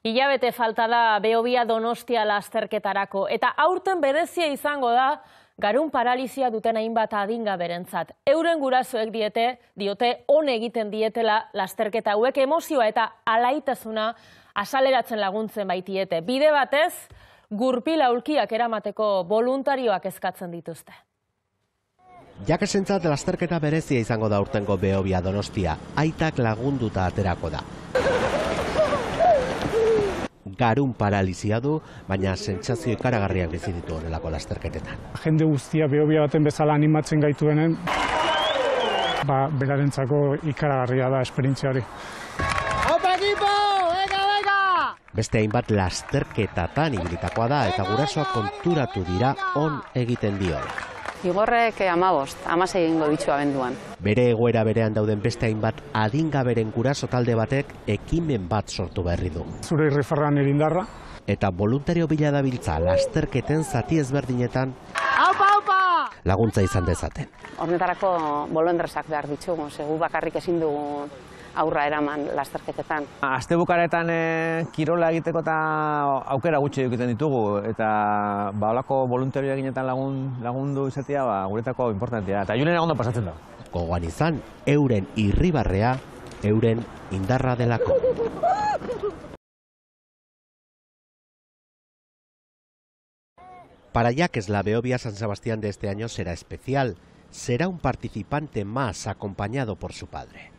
Hilabete falta da Behobia Donostia lasterketarako, eta aurten berezia izango da garun paralizia duten hainbat adingaberentzat. Euren gurasoek diote on egiten dietela lasterketa hauek emozioa eta alaitasuna asaleratzen laguntzen baitiete. Bide batez, gurpil aulkiak eramateko voluntarioak eskatzen dituzte. Jakesentzat lasterketa berezia izango da aurtengo Behobia Donostia. Aitak lagunduta aterako da. Garun paralizia du, baina sentsazio ikaragarriak bizi ditu honelako lasterketetan. Jende guztia Behobia baten bezala animatzen gaituenen, berarentzako ikaragarria da esperientzia hori. Beste hainbat lasterketatan ibilitakoa da eta gurasoak konturatu dira on egiten diola. Igorrek 16 egingo ditu abenduan. Bere egoera berean dauden beste hainbat adingaberen guraso talde batek ekimen bat sortu berri du. Zure irrifarran egindarra. Eta voluntario bila dabiltza lasterketen zati ezberdinetan laguntza izan dezaten. Horretarako bolondresak behar ditugu, segu bakarrik ezin dugu aurra eraman lasterketetan. Astebukaretan kirola egiteko eta aukera gutxi egiten ditugu, eta holako voluntario eginetan lagundu izatea guretako importantea, eta julen ondo pasatzen da. Gogoan izan, euren irribarrea, euren indarra delako. Para Jacques, la Behobia San Sebastián de este año será especial. Será un participante más acompañado por su padre.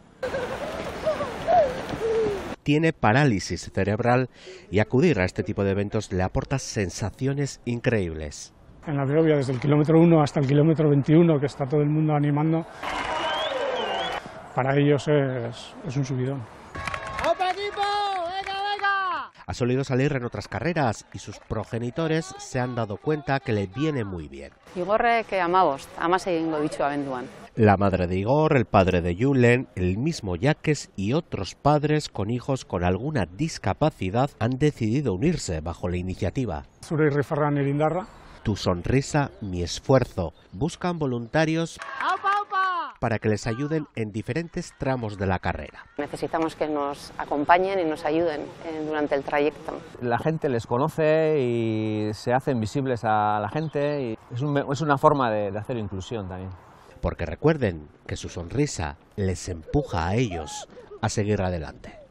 Tiene parálisis cerebral y acudir a este tipo de eventos le aporta sensaciones increíbles. En la Behobia, desde el kilómetro 1 hasta el kilómetro 21, que está todo el mundo animando, para ellos es un subidón. Ha solido salir en otras carreras y sus progenitores se han dado cuenta que le viene muy bien. Igorrek 16 egingo ditu abenduan. La madre de Igor, el padre de Julen, el mismo Jacques y otros padres con hijos con alguna discapacidad han decidido unirse bajo la iniciativa. Zure irrifarran egindarra. Tu sonrisa, mi esfuerzo. Buscan voluntarios para que les ayuden en diferentes tramos de la carrera. Necesitamos que nos acompañen y nos ayuden durante el trayecto. La gente les conoce y se hacen visibles a la gente, y es una forma de hacer inclusión también. Porque recuerden que su sonrisa les empuja a ellos a seguir adelante.